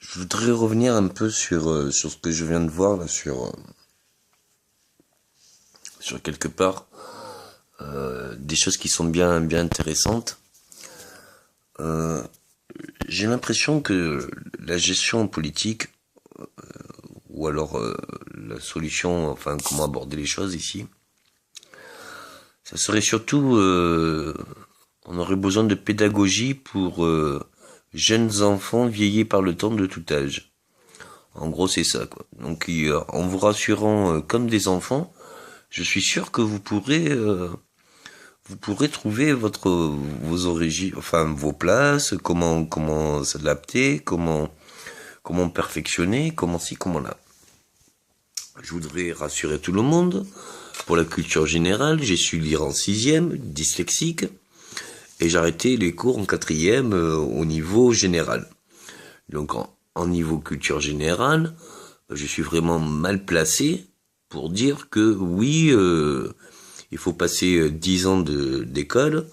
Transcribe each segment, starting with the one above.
Je voudrais revenir un peu sur ce que je viens de voir là, sur quelque part des choses qui sont bien intéressantes. Euh, j'ai l'impression que la gestion politique ou alors la solution, enfin comment aborder les choses ici, ça serait surtout on aurait besoin de pédagogie pour jeunes enfants vieillis par le temps de tout âge. En gros, c'est ça, quoi. Donc, en vous rassurant comme des enfants, je suis sûr que vous pourrez trouver vos origines, enfin vos places, comment s'adapter, comment perfectionner, comment ci, comment là. Je voudrais rassurer tout le monde. Pour la culture générale, j'ai su lire en sixième, dyslexique, et j'ai arrêté les cours en quatrième au niveau général. Donc en niveau culture générale, je suis vraiment mal placé pour dire que oui, il faut passer 10 ans d'école,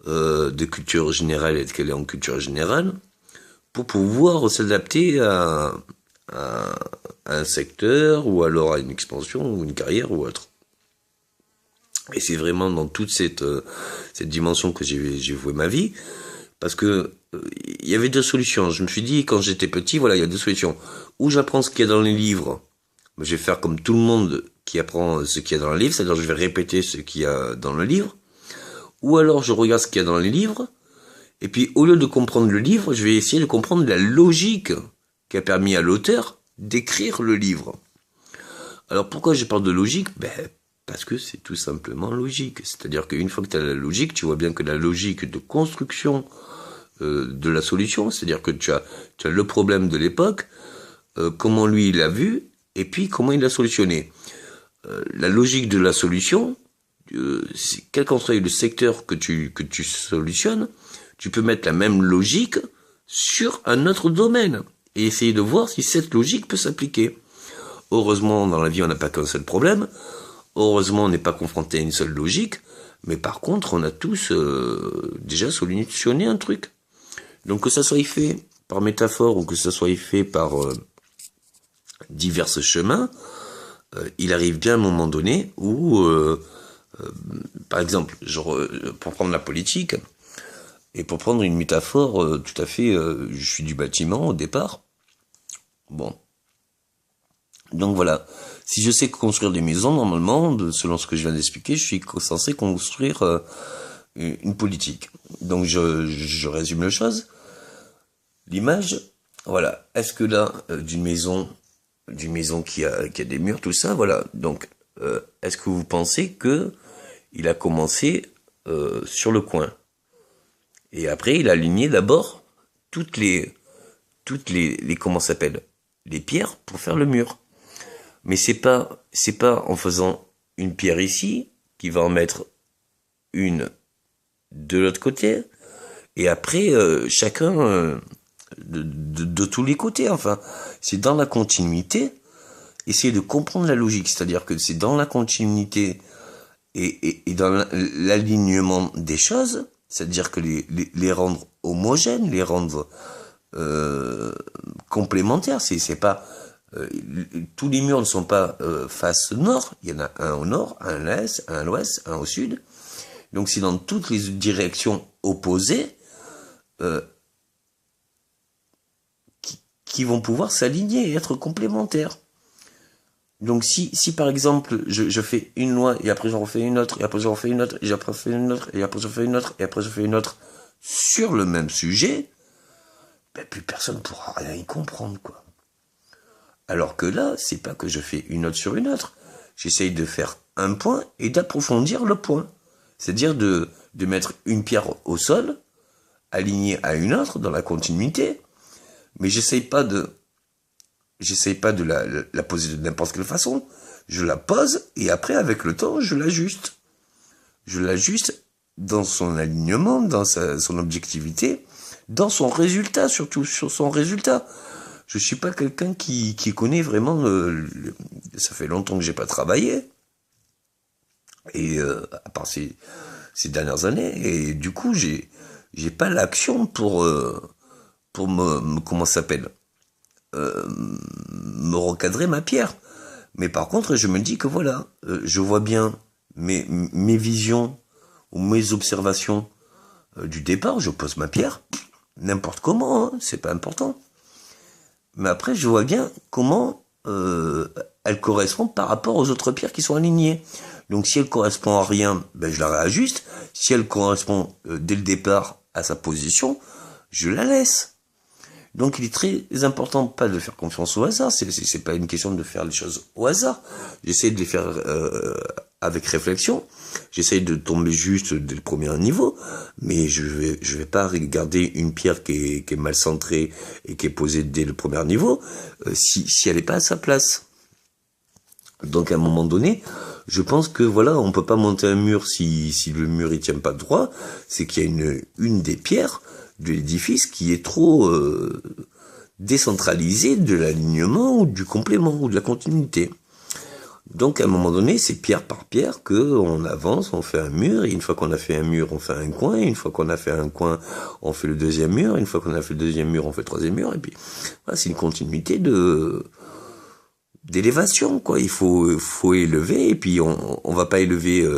de culture générale, être qu'elle est en culture générale, pour pouvoir s'adapter à un secteur, ou alors à une expansion, ou une carrière, ou autre. Et c'est vraiment dans toute cette dimension que j'ai voué ma vie, parce que il y avait deux solutions. Je me suis dit, quand j'étais petit, voilà, il y a deux solutions. Ou j'apprends ce qu'il y a dans les livres, je vais faire comme tout le monde qui apprend ce qu'il y a dans le livre, c'est-à-dire je vais répéter ce qu'il y a dans le livre. Ou alors je regarde ce qu'il y a dans les livres, et puis au lieu de comprendre le livre, je vais essayer de comprendre la logique qui a permis à l'auteur d'écrire le livre. Alors pourquoi je parle de logique? Parce que c'est tout simplement logique. C'est-à-dire qu'une fois que tu as la logique, tu vois bien que la logique de construction de la solution, c'est-à-dire que tu as le problème de l'époque, comment lui il l'a vu, et puis comment il l'a solutionné. La logique de la solution, quel qu'en soit le secteur que tu solutionnes, tu peux mettre la même logique sur un autre domaine et essayer de voir si cette logique peut s'appliquer. Heureusement, dans la vie, on n'a pas qu'un seul problème. Heureusement, on n'est pas confronté à une seule logique. Mais par contre, on a tous déjà solutionné un truc. Donc que ça soit fait par métaphore ou que ça soit fait par divers chemins, il arrive bien à un moment donné où, par exemple, pour prendre la politique, et pour prendre une métaphore tout à fait, je suis du bâtiment au départ. Bon. Donc voilà. Si je sais construire des maisons, normalement, selon ce que je viens d'expliquer, je suis censé construire une politique. Donc je résume la chose. L'image, voilà. Est-ce que là, d'une maison qui a des murs, tout ça, voilà. Donc, est-ce que vous pensez que il a commencé sur le coin? Et après, il a aligné d'abord toutes les comment ça s'appelle, les pierres pour faire le mur. Mais c'est pas en faisant une pierre ici qu'il va en mettre une de l'autre côté, et après chacun de tous les côtés. Enfin, c'est dans la continuité. Essayer de comprendre la logique, c'est-à-dire que c'est dans la continuité et dans l'alignement des choses, c'est-à-dire que les rendre homogènes, les rendre complémentaires. C'est pas tous les murs ne sont pas face nord. Il y en a un au nord, un à l'est, un à l'ouest, un au sud. Donc c'est dans toutes les directions opposées qui vont pouvoir s'aligner et être complémentaires. Donc si par exemple je fais une loi et après j'en refais une autre et après j'en refais une autre et après j'en fais une autre et après j'en fais une autre et après j'en fais une autre sur le même sujet, plus personne pourra rien y comprendre, quoi. Alors que là, c'est pas que je fais une autre sur une autre. J'essaye de faire un point et d'approfondir le point. C'est-à-dire de mettre une pierre au sol, alignée à une autre dans la continuité, mais j'essaye pas de la poser de n'importe quelle façon. Je la pose et après, avec le temps, je l'ajuste. Je l'ajuste dans son alignement, dans son objectivité, dans son résultat, surtout sur son résultat. Je suis pas quelqu'un qui connaît vraiment ça fait longtemps que j'ai pas travaillé. Et à part ces dernières années, et du coup j'ai pas l'action pour me comment ça s'appelle, me recadrer ma pierre. Mais par contre, je me dis que voilà, je vois bien mes visions ou mes observations du départ, je pose ma pierre, n'importe comment, hein, c'est pas important. Mais après, je vois bien comment elle correspond par rapport aux autres pierres qui sont alignées. Donc si elle correspond à rien, ben, je la réajuste. Si elle correspond dès le départ à sa position, je la laisse. Donc il est très important pas de faire confiance au hasard, c'est pas une question de faire les choses au hasard. J'essaie de les faire avec réflexion, j'essaie de tomber juste dès le premier niveau, mais je vais pas regarder une pierre qui est mal centrée et qui est posée dès le premier niveau si elle est pas à sa place. Donc à un moment donné, je pense que voilà, on peut pas monter un mur si le mur il tient pas droit, c'est qu'il y a une des pierres de l'édifice qui est trop décentralisée de l'alignement ou du complément ou de la continuité. Donc à un moment donné, c'est pierre par pierre que on avance, on fait un mur, et une fois qu'on a fait un mur, on fait un coin, et une fois qu'on a fait un coin, on fait le deuxième mur, et une fois qu'on a fait le deuxième mur, on fait le troisième mur, et puis voilà, c'est une continuité d'élévation, quoi. Il faut élever, et puis on va pas élever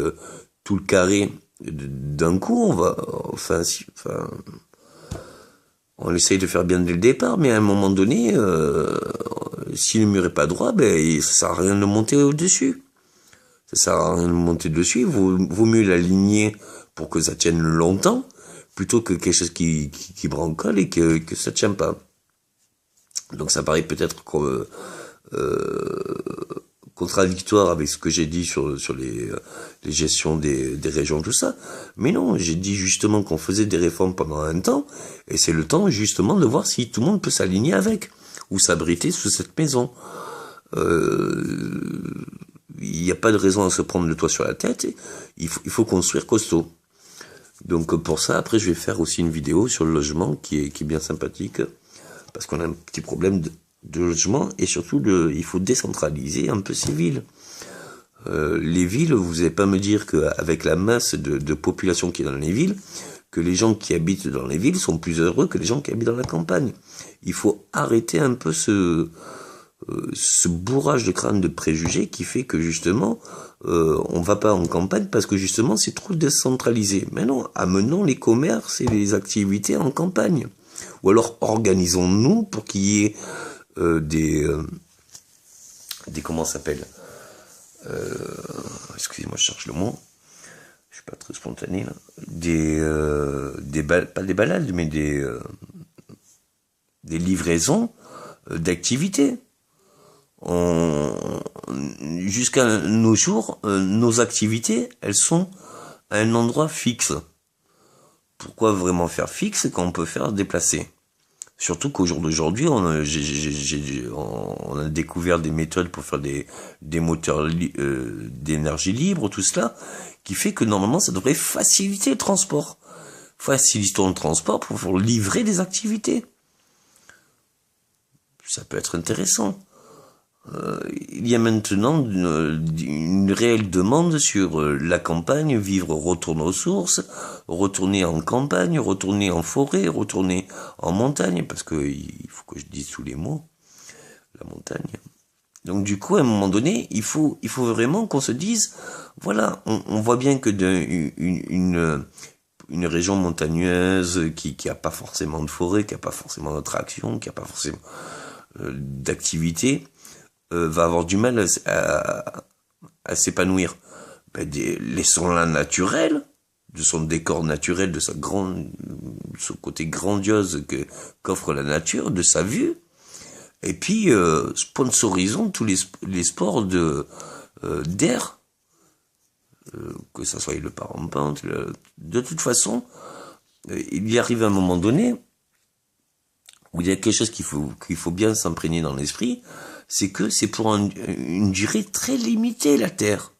tout le carré d'un coup, on essaye de faire bien dès le départ, mais à un moment donné, si le mur est pas droit, ben ça sert à rien de monter au-dessus. Ça sert à rien de monter dessus, vaut mieux l'aligner pour que ça tienne longtemps, plutôt que quelque chose qui brancole et que ça tient pas. Donc ça paraît peut-être contradictoire avec ce que j'ai dit sur les gestions des régions, tout ça. Mais non, j'ai dit justement qu'on faisait des réformes pendant un temps, et c'est le temps justement de voir si tout le monde peut s'aligner avec, ou s'abriter sous cette maison. Il n'y a pas de raison à se prendre le toit sur la tête, il faut construire costaud. Donc pour ça, après je vais faire aussi une vidéo sur le logement qui est bien sympathique, parce qu'on a un petit problème de logement, et surtout il faut décentraliser un peu ces villes. Les villes, vous n'allez pas me dire qu'avec la masse de population qui est dans les villes, que les gens qui habitent dans les villes sont plus heureux que les gens qui habitent dans la campagne. Il faut arrêter un peu ce bourrage de crâne de préjugés qui fait que justement on va pas en campagne parce que justement c'est trop décentralisé. Mais non, amenons les commerces et les activités en campagne. Ou alors organisons-nous pour qu'il y ait des comment ça s'appelle, excusez-moi, je cherche le mot, je suis pas très spontané là, pas des balades, mais des livraisons d'activités. Jusqu'à nos jours, nos activités, elles sont à un endroit fixe. Pourquoi vraiment faire fixe quand on peut faire déplacer? Surtout qu'au jour d'aujourd'hui, on a découvert des méthodes pour faire des moteurs d'énergie libre, tout cela, qui fait que normalement ça devrait faciliter le transport. Facilitons le transport pour livrer des activités. Ça peut être intéressant. Il y a maintenant une réelle demande sur la campagne, vivre, retourner aux sources, retourner en campagne, retourner en forêt, retourner en montagne, parce que il faut que je dise tous les mots, la montagne. Donc du coup, à un moment donné, il faut vraiment qu'on se dise, voilà, on voit bien que une région montagneuse qui a pas forcément de forêt, qui a pas forcément d'attraction, qui a pas forcément d'activité, va avoir du mal à s'épanouir. Laissons-la naturelle, de son décor naturel, de ce côté grandiose qu'offre la nature, de sa vue, et puis sponsorisons tous les sports d'air, que ça soit le parapente. De toute façon, il y arrive un moment donné où il y a quelque chose qu'il faut bien s'imprégner dans l'esprit, c'est que c'est pour une durée très limitée, la Terre.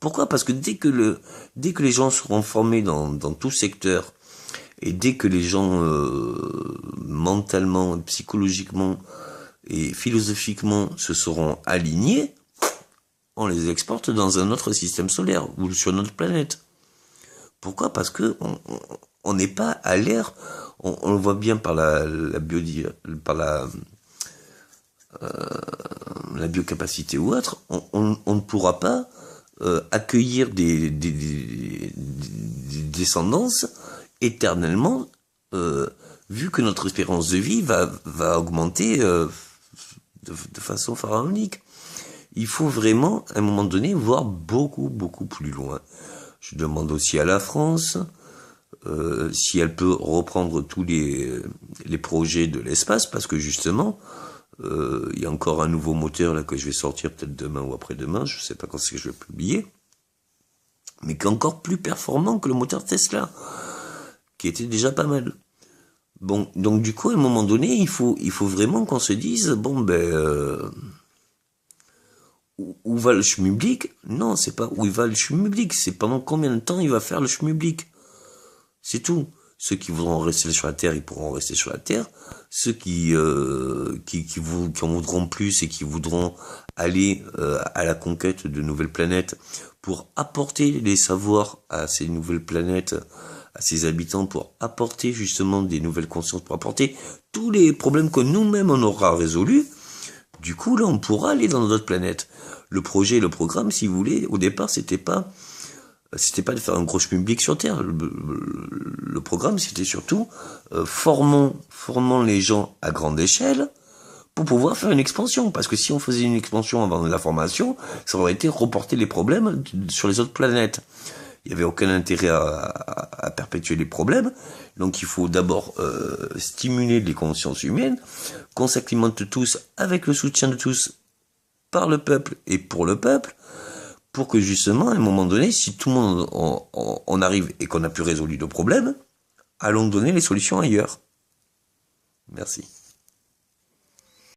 Pourquoi? Parce que dès que les gens seront formés dans tout secteur, et dès que les gens mentalement, psychologiquement et philosophiquement se seront alignés, on les exporte dans un autre système solaire ou sur notre planète. Pourquoi? Parce que on n'est pas à l'ère, on le voit bien par la biocapacité ou autre, on ne pourra pas accueillir des descendances éternellement, vu que notre espérance de vie va augmenter de façon pharaonique. Il faut vraiment, à un moment donné, voir beaucoup, beaucoup plus loin. Je demande aussi à la France si elle peut reprendre tous les projets de l'espace, parce que justement, il y a encore un nouveau moteur là que je vais sortir peut-être demain ou après-demain, je sais pas quand c'est que je vais publier, mais qui est encore plus performant que le moteur Tesla, qui était déjà pas mal. Bon, donc du coup, à un moment donné, il faut vraiment qu'on se dise, bon ben, où va le schmublique? Non, c'est pas où il va le schmublique, c'est pendant combien de temps il va faire le schmublique. C'est tout. Ceux qui voudront rester sur la Terre, ils pourront rester sur la Terre. Ceux qui en voudront plus et qui voudront aller à la conquête de nouvelles planètes pour apporter les savoirs à ces nouvelles planètes, à ses habitants, pour apporter justement des nouvelles consciences, pour apporter tous les problèmes que nous-mêmes on aura résolus. Du coup, là, on pourra aller dans d'autres planètes. Le projet, le programme, si vous voulez, au départ, c'était pas de faire un gros public sur Terre. Le programme, c'était surtout formons les gens à grande échelle pour pouvoir faire une expansion. Parce que si on faisait une expansion avant la formation, ça aurait été reporter les problèmes sur les autres planètes. Il n'y avait aucun intérêt à perpétuer les problèmes. Donc il faut d'abord stimuler les consciences humaines, qu'on s'acclimate tous avec le soutien de tous, par le peuple et pour le peuple, pour que justement, à un moment donné, si tout le monde on arrive et qu'on a pu résoudre le problème, allons donner les solutions ailleurs. Merci.